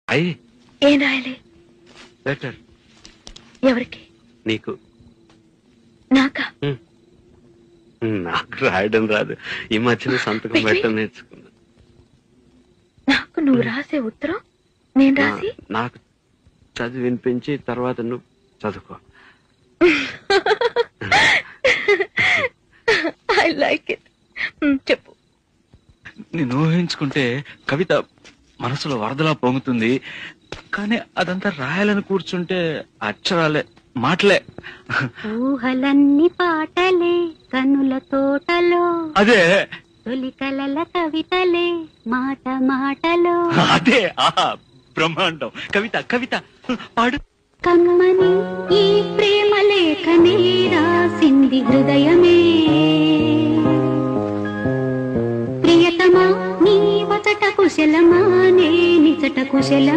అయ్యి ఏం రాయాలి? లెటర్ ఎవరికి? నీకు. నాకా? నాకు రాయడం రాదు. ఈ మధ్యన సంతకం పెట్టడం నేర్చుకున్నా. నాకు నువ్వు రాసే ఉత్తరం నేను రాసి నాకు చదివి వినిపించి తర్వాత నువ్వు చదువుకో. I like it. చెప్పు. నేను ఊహించుకుంటే కవిత మనసులో వరదలా పొంగుతుంది, కానీ అదంతా రాయాలని కూర్చుంటే అక్షరాలే, మాటలే. ఊహలన్నీ పాటలే కనుల తోటలో, అదే తొలి కలల కవితలే మాట మాటలో. అదే బ్రహ్మాండం. కవిత కవిత పాడు. కమ్మని ఈ ప్రేమ లేఖనే రాసింది హృదయమే, ప్రియతమా నీ వచట కుశలమా నే నిచట కుశలం.